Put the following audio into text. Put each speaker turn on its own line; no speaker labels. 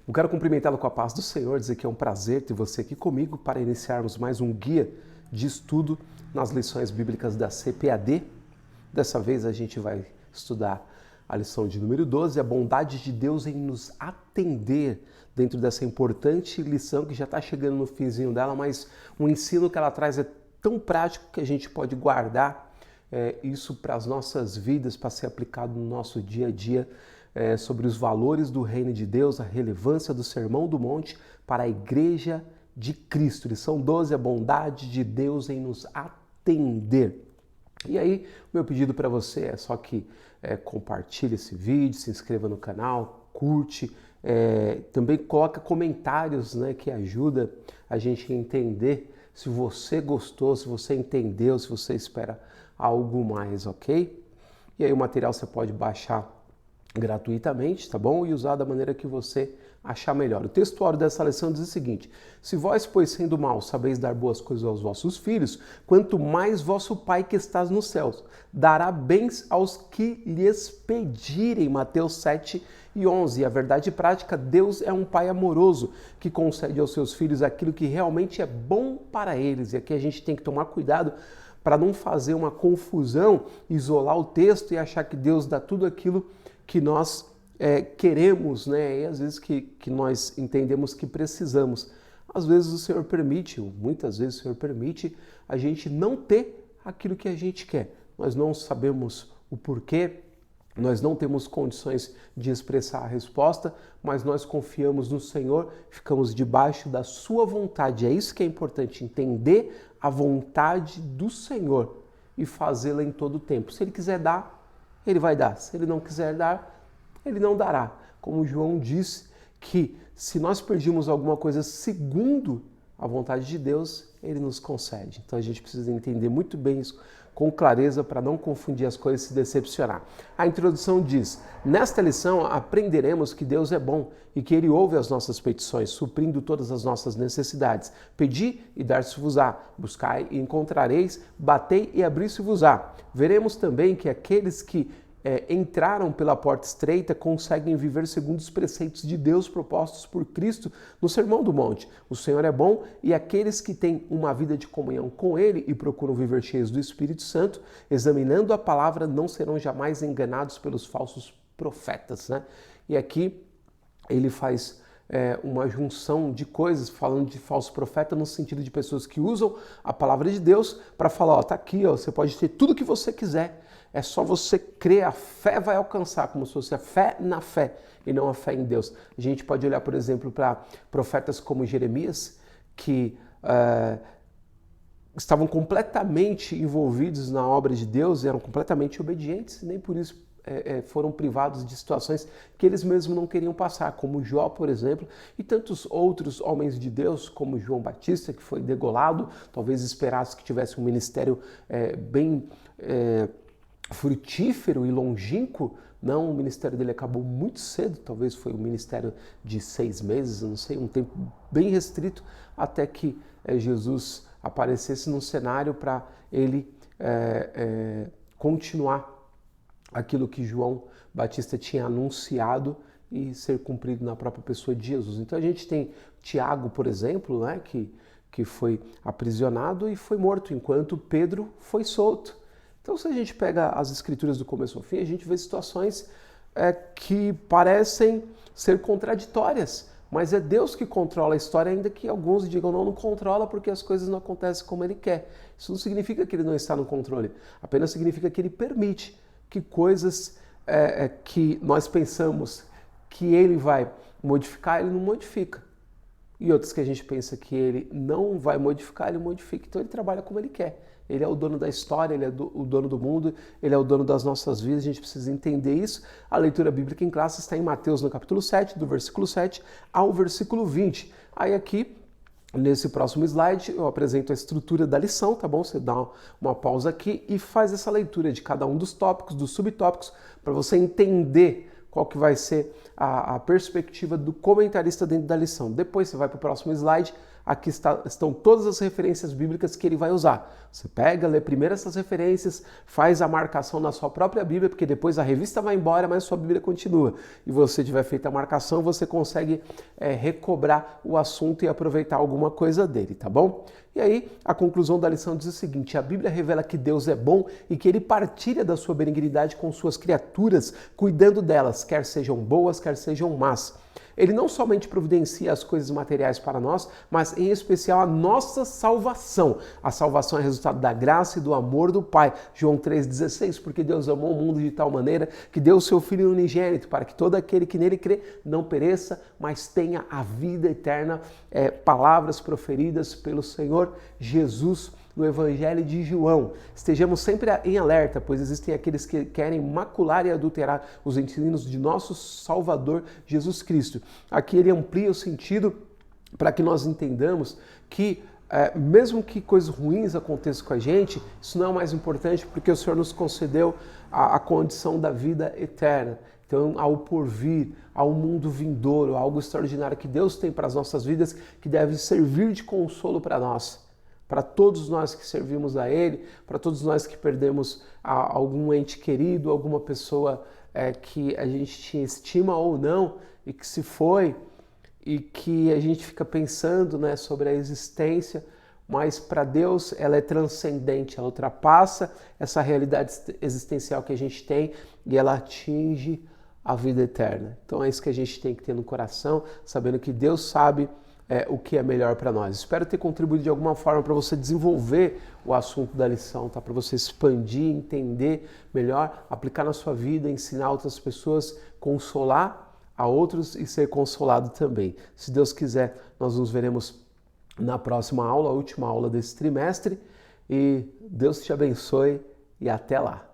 Eu quero cumprimentá-lo com a paz do Senhor, dizer que é um prazer ter você aqui comigo para iniciarmos mais um guia de estudo nas lições bíblicas da CPAD. Dessa vez a gente vai estudar a lição de número 12, a bondade de Deus em nos atender dentro dessa importante lição que já está chegando no finzinho dela, mas o ensino que ela traz é tão prático que a gente pode guardar isso para as nossas vidas, para ser aplicado no nosso dia a dia, sobre os valores do reino de Deus, a relevância do Sermão do Monte para a Igreja de Cristo. Lição 12, a bondade de Deus em nos atender. E aí, o meu pedido para você é só que compartilhe esse vídeo, se inscreva no canal, curte, também coloca comentários, né, que ajuda a gente a entender se você gostou, se você entendeu, se você espera algo mais, ok? E aí o material você pode baixar gratuitamente, tá bom? E usar da maneira que você achar melhor. O textuário dessa lição diz o seguinte: se vós, pois, sendo maus, sabeis dar boas coisas aos vossos filhos, quanto mais vosso Pai que estás nos céus dará bens aos que lhes pedirem. Mateus 7:11. E a verdade prática, Deus é um Pai amoroso que concede aos seus filhos aquilo que realmente é bom para eles. E aqui a gente tem que tomar cuidado para não fazer uma confusão, isolar o texto e achar que Deus dá tudo aquilo que nós queremos, né? E às vezes que nós entendemos que precisamos. Às vezes o Senhor permite, ou muitas vezes o Senhor permite, a gente não ter aquilo que a gente quer. Nós não sabemos o porquê, nós não temos condições de expressar a resposta, mas nós confiamos no Senhor, ficamos debaixo da sua vontade. É isso que é importante, entender a vontade do Senhor e fazê-la em todo o tempo. Se Ele quiser dar, Ele vai dar. Se Ele não quiser dar, Ele não dará. Como João disse, que se nós pedirmos alguma coisa segundo a vontade de Deus, Ele nos concede. Então a gente precisa entender muito bem isso com clareza para não confundir as coisas e se decepcionar. A introdução diz: nesta lição aprenderemos que Deus é bom e que Ele ouve as nossas petições, suprindo todas as nossas necessidades. Pedi e dar-se-vos-á, buscai e encontrareis, batei e abrir-se-vos-á. Veremos também que aqueles que entraram pela porta estreita conseguem viver segundo os preceitos de Deus propostos por Cristo no Sermão do Monte. O Senhor é bom e aqueles que têm uma vida de comunhão com Ele e procuram viver cheios do Espírito Santo, examinando a palavra, não serão jamais enganados pelos falsos profetas, né? E aqui ele faz uma junção de coisas, falando de falso profeta no sentido de pessoas que usam a palavra de Deus para falar, ó, tá aqui, ó, você pode ter tudo que você quiser. É só você crer, a fé vai alcançar, como se fosse a fé na fé e não a fé em Deus. A gente pode olhar, por exemplo, para profetas como Jeremias, que estavam completamente envolvidos na obra de Deus, eram completamente obedientes, e nem por isso foram privados de situações que eles mesmos não queriam passar, como Jó, por exemplo, e tantos outros homens de Deus, como João Batista, que foi degolado, talvez esperasse que tivesse um ministério bem frutífero e longínquo. Não, o ministério dele acabou muito cedo, talvez foi um ministério de 6 meses, não sei, um tempo bem restrito, até que Jesus aparecesse no cenário para ele continuar aquilo que João Batista tinha anunciado e ser cumprido na própria pessoa de Jesus. Então a gente tem Tiago, por exemplo, né, que foi aprisionado e foi morto, enquanto Pedro foi solto. Então, se a gente pega as escrituras do começo ao fim, a gente vê situações que parecem ser contraditórias, mas é Deus que controla a história, ainda que alguns digam não controla porque as coisas não acontecem como Ele quer. Isso não significa que Ele não está no controle, apenas significa que Ele permite que coisas que nós pensamos que Ele vai modificar, Ele não modifica. E outras que a gente pensa que Ele não vai modificar, Ele modifica. Então Ele trabalha como Ele quer. Ele é o dono da história, Ele é o dono do mundo, Ele é o dono das nossas vidas, a gente precisa entender isso. A leitura bíblica em classe está em Mateus, no capítulo 7, do versículo 7 ao versículo 20. Aí aqui, nesse próximo slide, eu apresento a estrutura da lição, tá bom? Você dá uma pausa aqui e faz essa leitura de cada um dos tópicos, dos subtópicos, para você entender qual que vai ser a perspectiva do comentarista dentro da lição. Depois você vai para o próximo slide, aqui estão todas as referências bíblicas que ele vai usar. Você pega, lê primeiro essas referências, faz a marcação na sua própria Bíblia, porque depois a revista vai embora, mas a sua Bíblia continua. E você tiver feito a marcação, você consegue recobrar o assunto e aproveitar alguma coisa dele, tá bom? E aí, a conclusão da lição diz o seguinte: a Bíblia revela que Deus é bom e que ele partilha da sua benignidade com suas criaturas, cuidando delas, quer sejam boas, quer sejam más. Ele não somente providencia as coisas materiais para nós, mas em especial a nossa salvação. A salvação é resultado da graça e do amor do Pai. João 3,16, porque Deus amou o mundo de tal maneira que deu o seu Filho unigênito, para que todo aquele que nele crê não pereça, mas tenha a vida eterna. Palavras proferidas pelo Senhor Jesus no Evangelho de João. Estejamos sempre em alerta, pois existem aqueles que querem macular e adulterar os ensinos de nosso Salvador Jesus Cristo. Aqui ele amplia o sentido para que nós entendamos que mesmo que coisas ruins aconteçam com a gente, isso não é o mais importante, porque o Senhor nos concedeu a condição da vida eterna. Então, ao porvir, ao mundo vindouro, algo extraordinário que Deus tem para as nossas vidas, que deve servir de consolo para nós. Para todos nós que servimos a Ele, para todos nós que perdemos algum ente querido, alguma pessoa que a gente tinha estima ou não, e que se foi, e que a gente fica pensando, né, sobre a existência, mas para Deus ela é transcendente, ela ultrapassa essa realidade existencial que a gente tem e ela atinge a vida eterna. Então é isso que a gente tem que ter no coração, sabendo que Deus sabe o que é melhor para nós. Espero ter contribuído de alguma forma para você desenvolver o assunto da lição, tá? Para você expandir, entender melhor, aplicar na sua vida, ensinar outras pessoas, consolar a outros e ser consolado também. Se Deus quiser, nós nos veremos na próxima aula, a última aula desse trimestre. E Deus te abençoe e até lá.